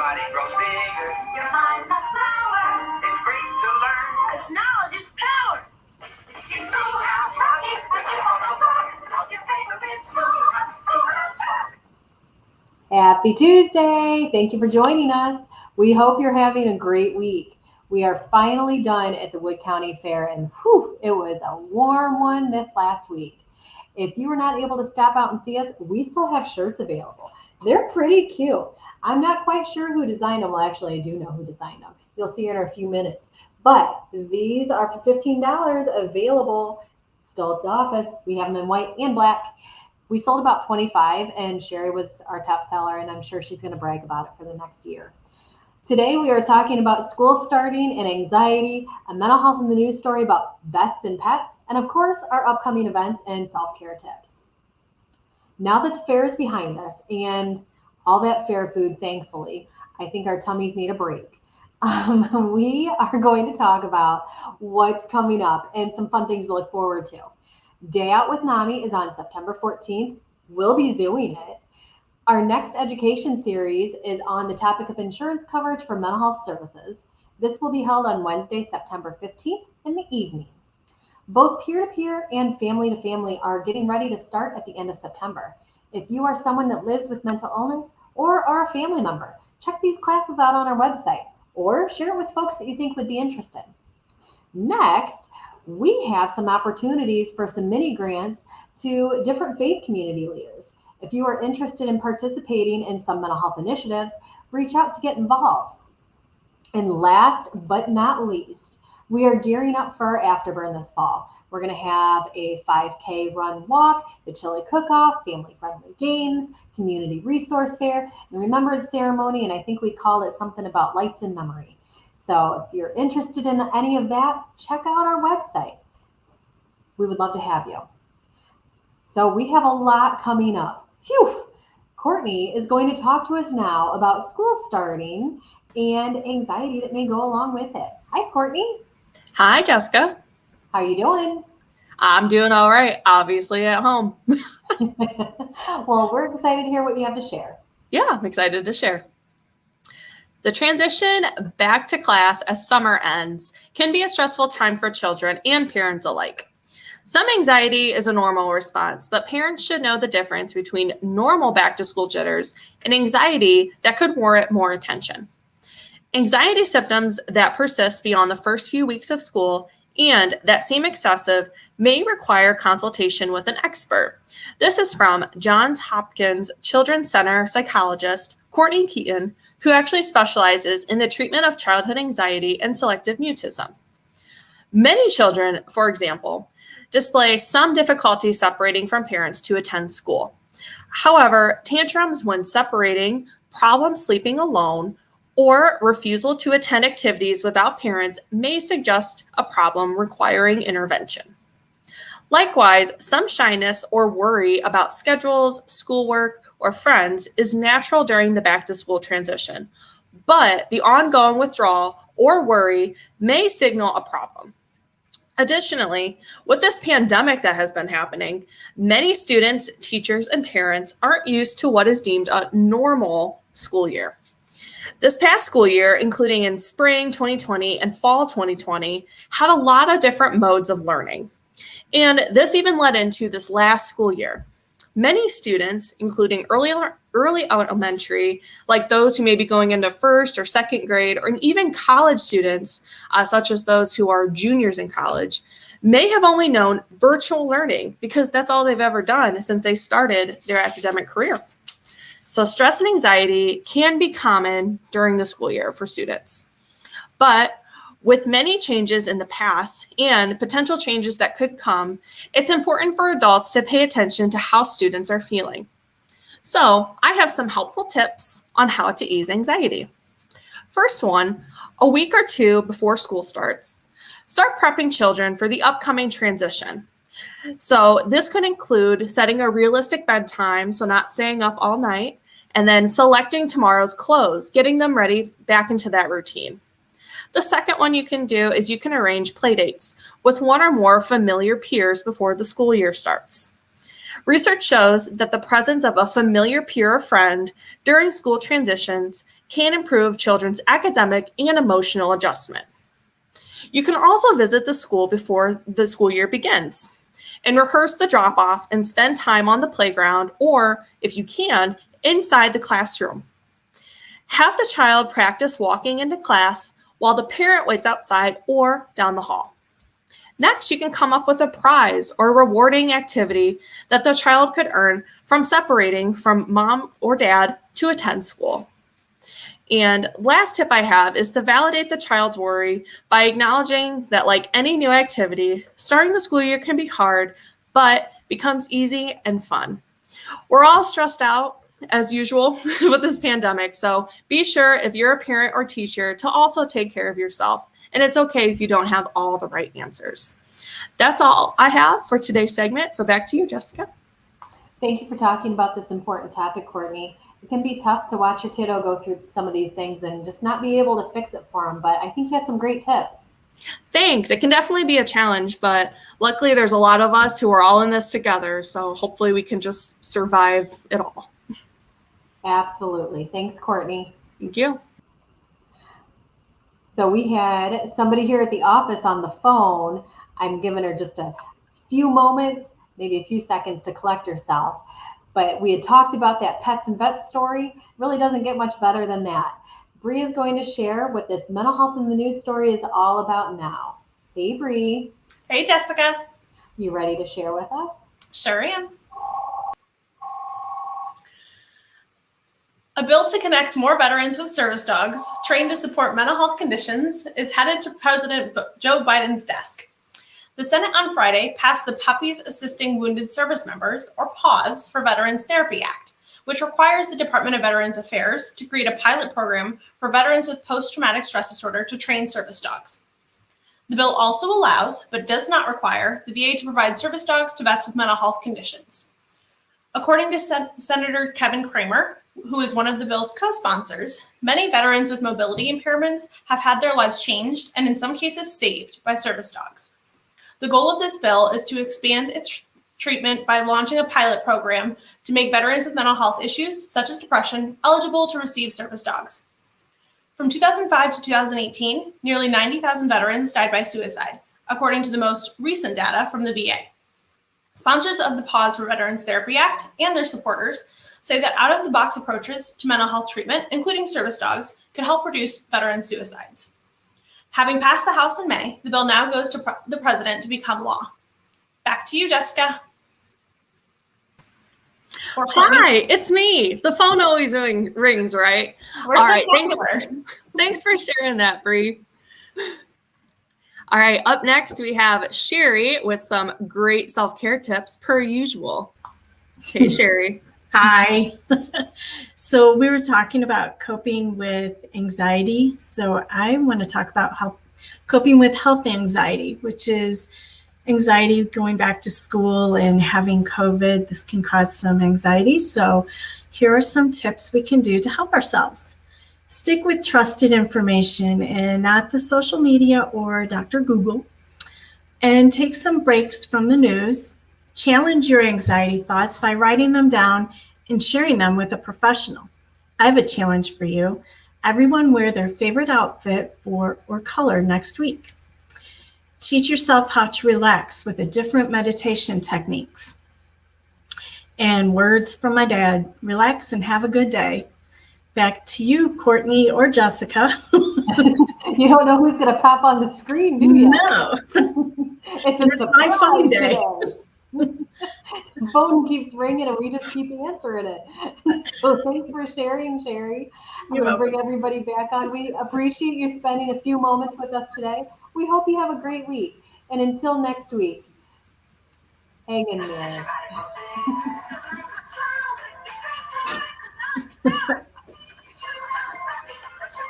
body grows bigger. Your mind's a flower. It's great to learn. 'Cause knowledge is power. It's Schoolhouse Rock. What you want to learn? All your favorite Schoolhouse Rock. Happy Tuesday. Thank you for joining us. We hope you're having a great week. We are finally done at the Wood County Fair, and whew, it was a warm one this last week. If you were not able to stop out and see us, we still have shirts available. They're pretty cute. I'm not quite sure who designed them. Well, actually, I do know who designed them. You'll see in a few minutes. But these are for $15 available still at the office. We have them in white and black. We sold about 25, and Sherry was our top seller, and I'm sure she's going to brag about it for the next year. Today, we are talking about school starting and anxiety, a mental health in the news story about vets and pets, and of course, our upcoming events and self-care tips. Now that the fair is behind us and all that fair food, thankfully, I think our tummies need a break. We are going to talk about what's coming up and some fun things to look forward to. Day Out with NAMI is on September 14th. We'll be doing it. Our next education series is on the topic of insurance coverage for mental health services. This will be held on Wednesday, September 15th in the evening. Both peer-to-peer and family-to-family are getting ready to start at the end of September. If you are someone that lives with mental illness or are a family member, check these classes out on our website or share it with folks that you think would be interested. Next, we have some opportunities for some mini grants to different faith community leaders. If you are interested in participating in some mental health initiatives, reach out to get involved. And last but not least, we are gearing up for our afterburn this fall. We're going to have a 5K run walk, the chili cook-off, family-friendly games, community resource fair, and remembrance ceremony, and I think we called it something about lights in memory. So if you're interested in any of that, check out our website. We would love to have you. So we have a lot coming up. Phew! Courtney is going to talk to us now about school starting and anxiety that may go along with it. Hi, Courtney. Hi, Jessica. How are you doing? I'm doing all right, obviously at home. Well, we're excited to hear what you have to share. Yeah, I'm excited to share. The transition back to class as summer ends can be a stressful time for children and parents alike. Some anxiety is a normal response, but parents should know the difference between normal back-to-school jitters and anxiety that could warrant more attention. Anxiety symptoms that persist beyond the first few weeks of school and that seem excessive may require consultation with an expert. This is from Johns Hopkins Children's Center psychologist Courtney Keaton, who actually specializes in the treatment of childhood anxiety and selective mutism. Many children, for example, display some difficulty separating from parents to attend school. However, tantrums when separating, problems sleeping alone, or refusal to attend activities without parents may suggest a problem requiring intervention. Likewise, some shyness or worry about schedules, schoolwork, or friends is natural during the back-to-school transition, but the ongoing withdrawal or worry may signal a problem. Additionally, with this pandemic that has been happening, many students, teachers, and parents aren't used to what is deemed a normal school year. This past school year, including in spring 2020 and fall 2020, had a lot of different modes of learning. And this even led into this last school year. Many students, including early elementary, like those who may be going into first or second grade, or even college students, such as those who are juniors in college, may have only known virtual learning because that's all they've ever done since they started their academic career. So stress and anxiety can be common during the school year for students. But with many changes in the past and potential changes that could come, it's important for adults to pay attention to how students are feeling. So I have some helpful tips on how to ease anxiety. First one, a week or two before school starts, start prepping children for the upcoming transition. So this could include setting a realistic bedtime, so not staying up all night, and then selecting tomorrow's clothes, getting them ready back into that routine. The second one you can do is you can arrange play dates with one or more familiar peers before the school year starts. Research shows that the presence of a familiar peer or friend during school transitions can improve children's academic and emotional adjustment. You can also visit the school before the school year begins and rehearse the drop-off and spend time on the playground or, if you can, inside the classroom. Have the child practice walking into class while the parent waits outside or down the hall. Next, you can come up with a prize or rewarding activity that the child could earn from separating from mom or dad to attend school. And last tip I have is to validate the child's worry by acknowledging that, like any new activity, starting the school year can be hard, but becomes easy and fun. We're all stressed out, as usual, with this pandemic, so be sure, if you're a parent or teacher, to also take care of yourself. And it's okay if you don't have all the right answers. That's all I have for today's segment, so back to you, Jessica. Thank you for talking about this important topic, Courtney. It can be tough to watch your kiddo go through some of these things and just not be able to fix it for them, but I think you had some great tips. Thanks. It can definitely be a challenge, but luckily there's a lot of us who are all in this together, so hopefully we can just survive it all. Absolutely. Thanks, Courtney. Thank you. So we had somebody here at the office on the phone. I'm giving her just a few moments, maybe a few seconds to collect herself. But we had talked about that pets and vets story. Really doesn't get much better than that. Bree is going to share what this mental health in the news story is all about now. Hey, Bree. Hey, Jessica. You ready to share with us? Sure am. A bill to connect more veterans with service dogs trained to support mental health conditions is headed to President Joe Biden's desk. The Senate on Friday passed the Puppies Assisting Wounded Service Members, or PAWS, for Veterans Therapy Act, which requires the Department of Veterans Affairs to create a pilot program for veterans with post-traumatic stress disorder to train service dogs. The bill also allows, but does not require, the VA to provide service dogs to vets with mental health conditions. According to Senator Kevin Kramer, who is one of the bill's co-sponsors, many veterans with mobility impairments have had their lives changed and in some cases saved by service dogs. The goal of this bill is to expand its treatment by launching a pilot program to make veterans with mental health issues, such as depression, eligible to receive service dogs. From 2005 to 2018, nearly 90,000 veterans died by suicide, according to the most recent data from the VA. Sponsors of the Pause for Veterans Therapy Act and their supporters say that out-of-the-box approaches to mental health treatment, including service dogs, could help reduce veteran suicides. Having passed the House in May, the bill now goes to the President to become law. Back to you, Jessica. Hi, it's me. The phone always rings, right? We're All so right, popular. Thanks for sharing that, Bree. All right, up next we have Sherry with some great self-care tips per usual. Okay, Sherry. Hi. So we were talking about coping with anxiety. So I want to talk about coping with health anxiety, which is anxiety going back to school and having COVID. This can cause some anxiety. So here are some tips we can do to help ourselves. Stick with trusted information and not the social media or Dr. Google. And take some breaks from the news. Challenge your anxiety thoughts by writing them down and sharing them with a professional. I have a challenge for you. Everyone wear their favorite outfit or color next week. Teach yourself how to relax with a different meditation techniques. And words from my dad, relax and have a good day. Back to you, Courtney or Jessica. You don't know who's going to pop on the screen, do you? No. It's my phone day. The phone keeps ringing and we just keep answering it. So thanks for sharing, Sherry. I'm going to bring everybody back on. We appreciate you spending a few moments with us today. We hope you have a great week. And until next week, hang in there.